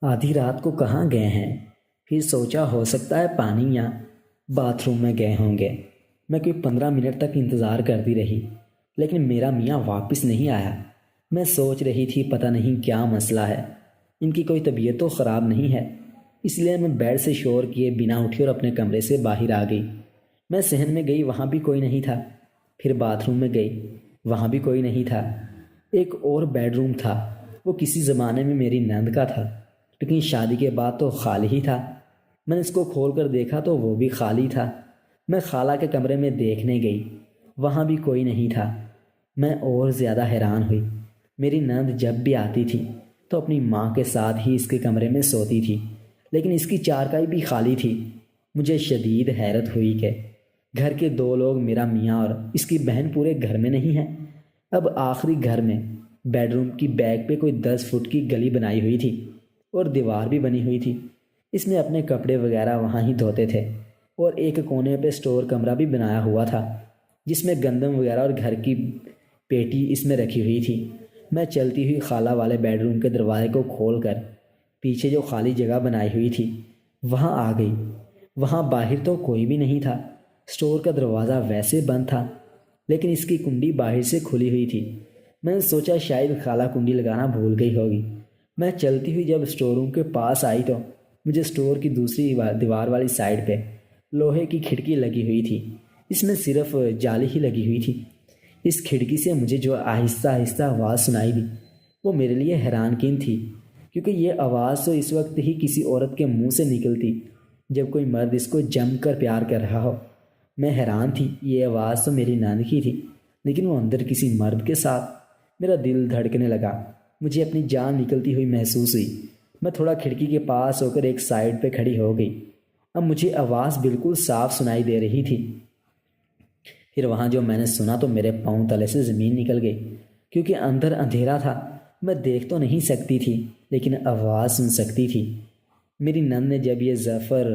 آدھی رات کو کہاں گئے ہیں؟ پھر سوچا ہو سکتا ہے پانی یا باتھ روم میں گئے ہوں گے۔ میں کوئی 15 منٹ تک انتظار کرتی رہی، لیکن میرا میاں واپس نہیں آیا۔ میں سوچ رہی تھی پتہ نہیں کیا مسئلہ ہے، ان کی کوئی طبیعت تو خراب نہیں ہے۔ اس لیے میں بیڈ سے شور کیے بنا اٹھی اور اپنے کمرے سے باہر آ گئی۔ میں صحن میں گئی، وہاں بھی کوئی نہیں تھا۔ پھر باتھ روم میں گئی، وہاں بھی کوئی نہیں تھا۔ ایک اور بیڈ روم تھا، وہ کسی زمانے میں میری نند کا تھا، لیکن شادی کے بعد تو خالی ہی تھا۔ میں نے اس کو کھول کر دیکھا تو وہ بھی خالی تھا۔ میں خالہ کے کمرے میں دیکھنے گئی، وہاں بھی کوئی نہیں تھا۔ میں اور زیادہ حیران ہوئی۔ میری نند جب بھی آتی تھی تو اپنی ماں کے ساتھ ہی اس کے کمرے میں سوتی تھی، لیکن اس کی چارپائی بھی خالی تھی۔ مجھے شدید حیرت ہوئی کہ گھر کے دو لوگ، میرا میاں اور اس کی بہن، پورے گھر میں نہیں ہیں۔ اب آخری گھر میں بیڈ روم کی بیک پہ کوئی 10 فٹ کی گلی بنائی ہوئی تھی اور دیوار بھی بنی ہوئی تھی۔ اس میں اپنے کپڑے وغیرہ وہاں ہی دھوتے تھے، اور ایک کونے پہ اسٹور کمرہ بھی بنایا ہوا تھا جس میں گندم وغیرہ اور گھر کی پیٹی اس میں رکھی ہوئی تھی۔ میں چلتی ہوئی خالہ والے بیڈ روم کے دروازے کو کھول کر پیچھے جو خالی جگہ بنائی ہوئی تھی وہاں آ گئی۔ وہاں باہر تو کوئی بھی نہیں تھا۔ اسٹور کا دروازہ ویسے بند تھا، لیکن اس کی کنڈی باہر سے کھلی ہوئی تھی۔ میں نے سوچا شاید خالہ کنڈی لگانا بھول گئی ہوگی۔ میں چلتی ہوئی جب اسٹور روم کے پاس آئی تو مجھے اسٹور کی دوسری دیوار والی سائڈ پہ لوہے کی کھڑکی لگی ہوئی تھی۔ اس میں صرف جالی ہی لگی ہوئی تھی۔ اس کھڑکی سے مجھے جو آہستہ آہستہ آواز سنائی دی وہ میرے لیے حیران کن تھی، کیونکہ یہ آواز تو اس وقت ہی کسی عورت کے منہ سے نکلتی جب کوئی مرد اس کو جم کر پیار کر رہا ہو۔ میں حیران تھی، یہ آواز تو میری ناند کی تھی، لیکن وہ اندر کسی مرد کے ساتھ۔ میرا دل دھڑکنے لگا، مجھے اپنی جان نکلتی ہوئی محسوس ہوئی۔ میں تھوڑا کھڑکی کے پاس ہو کر ایک سائڈ پہ کھڑی ہو گئی۔ اب مجھے آواز بالکل صاف سنائی دے رہی تھی۔ پھر وہاں جو میں نے سنا تو میرے پاؤں تلے سے زمین نکل گئی، کیونکہ اندر اندھیرا تھا۔ میں دیکھ تو نہیں سکتی تھی، لیکن آواز سن سکتی تھی۔ میری نند نے جب یہ ظفر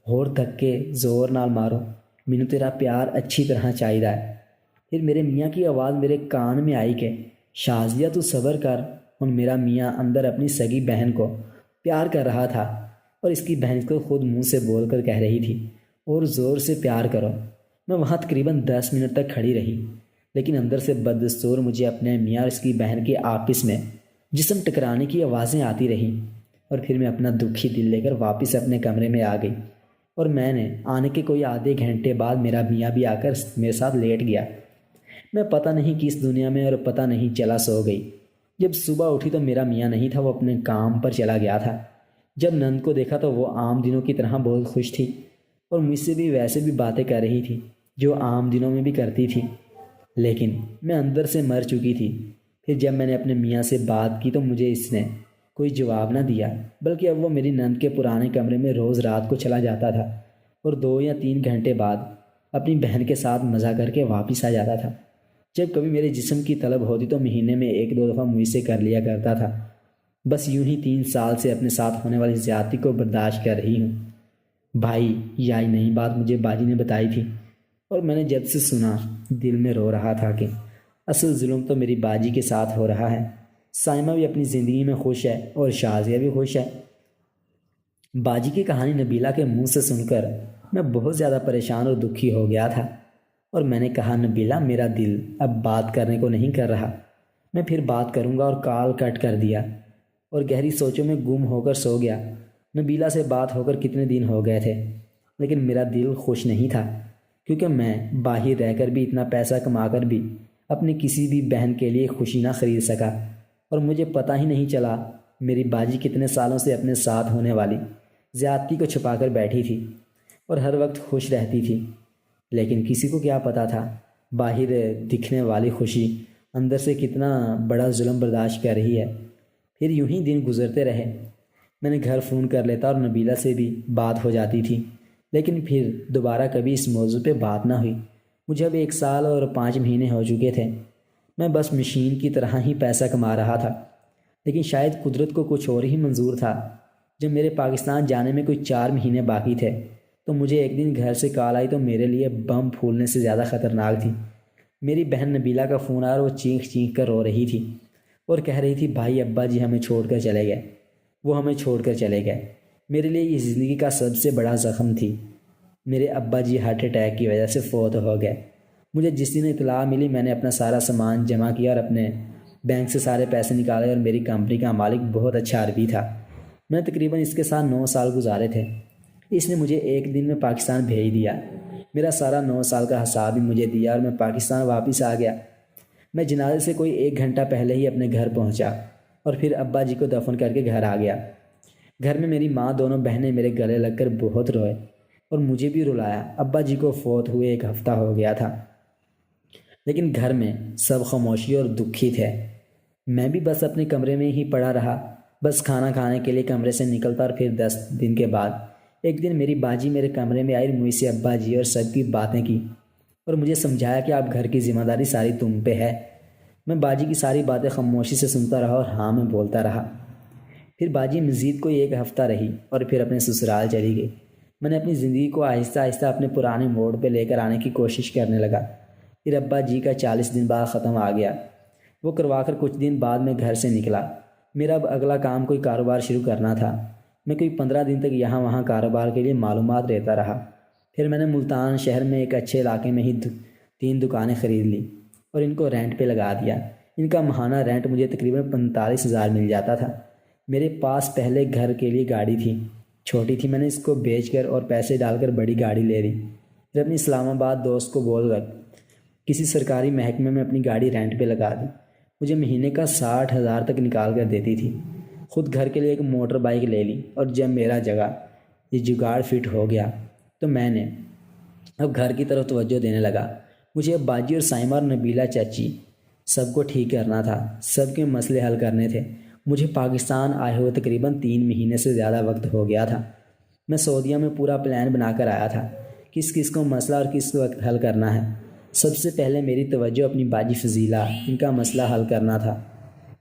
ہور تک کے زور نال مارو، مینوں تیرا پیار اچھی طرح چاہیے ہے۔ پھر میرے میاں کی آواز میرے کان میں آئی کہ شازیہ تو صبر کر۔ اور میرا میاں اندر اپنی سگی بہن کو پیار کر رہا تھا، اور اس کی بہن کو خود منہ سے بول کر کہہ رہی تھی اور زور سے پیار کرو۔ میں وہاں تقریباً 10 منٹ تک کھڑی رہی، لیکن اندر سے بدستور مجھے اپنے میاں اور اس کی بہن کے آپس میں جسم ٹکرانے کی آوازیں آتی رہیں۔ اور پھر میں اپنا دکھی دل لے کر واپس اپنے کمرے میں آ گئی، اور میں نے آنے کے کوئی آدھے گھنٹے بعد میرا میاں بھی آ کر میرے ساتھ لیٹ گیا۔ میں پتہ نہیں کس دنیا میں، اور پتہ نہیں چلا سو گئی۔ جب صبح اٹھی تو میرا میاں نہیں تھا، وہ اپنے کام پر چلا گیا تھا۔ جب نند کو دیکھا تو وہ عام دنوں کی طرح بہت خوش تھی، اور مجھ سے بھی ویسے بھی باتیں کر رہی تھی جو عام دنوں میں بھی کرتی تھی، لیکن میں اندر سے مر چکی تھی۔ پھر جب میں نے اپنے میاں سے بات کی تو مجھے اس نے کوئی جواب نہ دیا، بلکہ اب وہ میری نند کے پرانے کمرے میں روز رات کو چلا جاتا تھا، اور 2 یا 3 گھنٹے بعد اپنی بہن کے ساتھ مزہ کر کے واپس آ جاتا تھا۔ جب کبھی میرے جسم کی طلب ہوتی تو مہینے میں 1 2 دفعہ مجھ سے کر لیا کرتا تھا۔ بس یوں ہی 3 سال سے اپنے ساتھ ہونے والی زیادتی کو برداشت کر رہی ہوں۔ بھائی، یہ نئی بات مجھے باجی نے بتائی تھی، اور میں نے جب سے سنا دل میں رو رہا تھا کہ اصل ظلم تو میری باجی کے ساتھ ہو رہا ہے۔ سائمہ بھی اپنی زندگی میں خوش ہے، اور شازیہ بھی خوش ہے۔ باجی کی کہانی نبیلہ کے منہ سے سن کر میں بہت زیادہ پریشان اور دکھی ہو گیا تھا، اور میں نے کہا نبیلہ، میرا دل اب بات کرنے کو نہیں کر رہا، میں پھر بات کروں گا، اور کال کٹ کر دیا اور گہری سوچوں میں گم ہو کر سو گیا۔ نبیلہ سے بات ہو کر کتنے دن ہو گئے تھے، لیکن میرا دل خوش نہیں تھا، کیونکہ میں باہر رہ کر بھی اتنا پیسہ کما کر بھی اپنی کسی بھی بہن کے لیے خوشی نہ خرید سکا، اور مجھے پتہ ہی نہیں چلا میری باجی کتنے سالوں سے اپنے ساتھ ہونے والی زیادتی کو چھپا کر بیٹھی تھی اور ہر وقت خوش رہتی تھی۔ لیکن کسی کو کیا پتہ تھا باہر دکھنے والی خوشی اندر سے کتنا بڑا ظلم برداشت کر رہی ہے۔ پھر یوں ہی دن گزرتے رہے۔ میں نے گھر فون کر لیتا اور نبیلہ سے بھی بات ہو جاتی تھی، لیکن پھر دوبارہ کبھی اس موضوع پہ بات نہ ہوئی۔ مجھے اب 1 سال اور 5 مہینے ہو چکے تھے۔ میں بس مشین کی طرح ہی پیسہ کما رہا تھا، لیکن شاید قدرت کو کچھ اور ہی منظور تھا۔ جب میرے پاکستان جانے میں کوئی 4 مہینے باقی تھے تو مجھے ایک دن گھر سے کال آئی، تو میرے لیے بم پھولنے سے زیادہ خطرناک تھی۔ میری بہن نبیلہ کا فون آیا اور وہ چینخ چینخ کر رو رہی تھی اور کہہ رہی تھی بھائی، ابا جی ہمیں چھوڑ کر چلے گئے۔ وہ ہمیں چھوڑ کر چلے گئے۔ میرے لیے یہ زندگی کا سب سے بڑا زخم تھی۔ میرے ابا جی ہارٹ اٹیک کی وجہ سے فوت ہو گئے۔ مجھے جس دن اطلاع ملی میں نے اپنا سارا سامان جمع کیا اور اپنے بینک سے سارے پیسے نکالے، اور میری کمپنی کا مالک بہت اچھا عربی تھا۔ میں نے تقریباً اس کے ساتھ 9 سال گزارے تھے۔ اس نے مجھے ایک دن میں پاکستان بھیج دیا۔ میرا سارا 9 سال کا حساب بھی مجھے دیا اور میں پاکستان واپس آ گیا۔ میں جنازے سے کوئی 1 گھنٹہ پہلے ہی اپنے گھر پہنچا اور پھر ابا جی کو دفن کر کے گھر آ گیا۔ گھر میں میری ماں، دونوں بہنیں میرے گلے لگ کر بہت روئے اور مجھے بھی رلایا۔ ابا جی کو فوت ہوئے 1 ہفتہ ہو گیا تھا، لیکن گھر میں سب خاموشی اور دکھی تھے۔ میں بھی بس اپنے کمرے میں ہی پڑا رہا، بس کھانا کھانے کے لیے کمرے سے نکلتا، اور پھر 10 دن کے بعد ایک دن میری باجی میرے کمرے میں آئی اور مجھ سے ابا جی اور سب کی باتیں کی اور مجھے سمجھایا کہ اب گھر کی ذمہ داری ساری تم پہ ہے۔ میں باجی کی ساری باتیں خاموشی سے سنتا رہا اور ہاں میں بولتا رہا۔ پھر باجی مزید کوئی 1 ہفتہ رہی اور پھر اپنے سسرال چلی گئی۔ میں نے اپنی زندگی کو آہستہ آہستہ اپنے پرانے موڑ پہ لے کر آنے کی کوشش کرنے لگا۔ پھر ابا جی کا 40 دن بعد ختم آ گیا۔ وہ کروا کر کچھ دن بعد میں گھر سے نکلا۔ میرا اب اگلا کام کوئی کاروبار شروع کرنا تھا۔ میں کوئی 15 دن تک یہاں وہاں کاروبار کے لیے معلومات لیتا رہا۔ پھر میں نے ملتان شہر میں ایک اچھے علاقے میں ہی 3 دکانیں خرید لی اور ان کو رینٹ پہ لگا دیا۔ ان کا ماہانہ رینٹ مجھے تقریباً 45,000 مل جاتا تھا۔ میرے پاس پہلے گھر کے لیے گاڑی تھی، چھوٹی تھی، میں نے اس کو بیچ کر اور پیسے ڈال کر بڑی گاڑی لے لی۔ پھر اپنی اسلام آباد دوست کو بول کر کسی سرکاری محکمے میں اپنی گاڑی رینٹ پہ لگا دی۔ مجھے مہینے کا 60,000 تک نکال کر دیتی تھی۔ خود گھر کے لیے ایک موٹر بائیک لے لی، اور جب میرا یہ جگاڑ فٹ ہو گیا تو میں نے اب گھر کی طرف توجہ دینے لگا۔ مجھے اب باجی اور سائمہ اور نبیلہ چاچی سب کو ٹھیک کرنا تھا، سب کے مسئلے حل کرنے تھے۔ مجھے پاکستان آئے ہوئے تقریباً 3 مہینے سے زیادہ وقت ہو گیا تھا۔ میں سعودیہ میں پورا پلان بنا کر آیا تھا، کس کس کو مسئلہ اور کس وقت حل کرنا ہے۔ سب سے پہلے میری توجہ اپنی باجی فضیلہ، ان کا مسئلہ حل کرنا تھا۔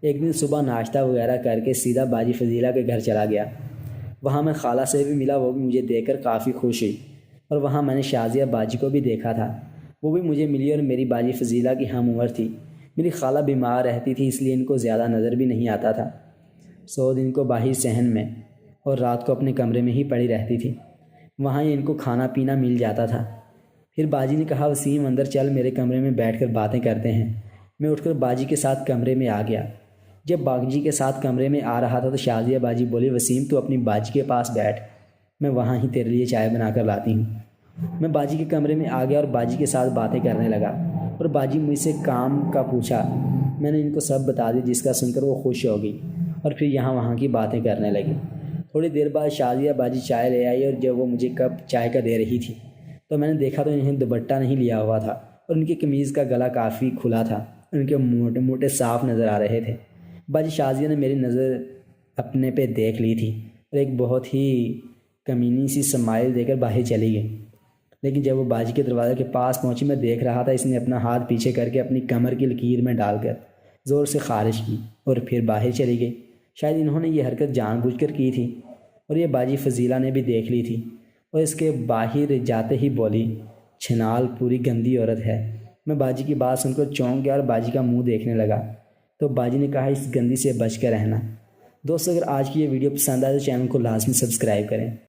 ایک دن صبح ناشتہ وغیرہ کر کے سیدھا باجی فضیلہ کے گھر چلا گیا۔ وہاں میں خالہ سے بھی ملا، وہ بھی مجھے دیکھ کر کافی خوش ہوئی، اور وہاں میں نے شازیہ باجی کو بھی دیکھا تھا، وہ بھی مجھے ملی اور میری باجی فضیلہ کی ہم عمر تھی۔ میری خالہ بیمار رہتی تھی، اس لیے ان کو زیادہ نظر بھی نہیں آتا تھا۔ 100 دن کو باہر صحن میں اور رات کو اپنے کمرے میں ہی پڑی رہتی تھی، وہاں ہی ان کو کھانا پینا مل جاتا تھا۔ پھر باجی نے کہا وسیم اندر چل، میرے کمرے میں بیٹھ کر باتیں کرتے ہیں۔ میں اٹھ کر باجی کے ساتھ کمرے میں آ گیا۔ جب باجی کے ساتھ کمرے میں آ رہا تھا تو شازیہ باجی بولی وسیم تو اپنی باجی کے پاس بیٹھ، میں وہاں ہی تیرے لیے چائے بنا کر لاتی ہوں۔ میں باجی کے کمرے میں آ گیا اور باجی کے ساتھ باتیں کرنے لگا، اور باجی مجھ سے کام کا پوچھا۔ میں نے ان کو سب بتا دی، جس کا سن کر وہ خوش ہو گئی اور پھر یہاں وہاں کی باتیں کرنے لگی۔ تھوڑی دیر بعد شازیہ باجی چائے لے آئی، اور جب وہ مجھے کپ چائے کا دے رہی تھی تو میں نے دیکھا تو انہیں دوپٹہ نہیں لیا ہوا تھا، اور ان کی قمیض کا گلا کافی کھلا تھا، ان کے موٹے موٹے صاف نظر آ رہے تھے۔ باجی شازیہ نے میری نظر اپنے پہ دیکھ لی تھی اور ایک بہت ہی کمینی سی سمائل دے کر باہر چلی گئی۔ لیکن جب وہ باجی کے دروازے کے پاس پہنچی، میں دیکھ رہا تھا اس نے اپنا ہاتھ پیچھے کر کے اپنی کمر کی لکیر میں ڈال کر زور سے خارج کی اور پھر باہر چلی گئی۔ شاید انہوں نے یہ حرکت جان بوجھ کر کی تھی، اور یہ باجی فضیلہ نے بھی دیکھ لی تھی، اور اس کے باہر جاتے ہی بولی چھنال پوری گندی عورت ہے۔ میں باجی کی بات سن کر چونک گیا اور باجی کا منہ دیکھنے لگا، تو باجی نے کہا اس گندی سے بچ کر رہنا۔ دوستو اگر آج کی یہ ویڈیو پسند آئے تو چینل کو لازمی سبسکرائب کریں۔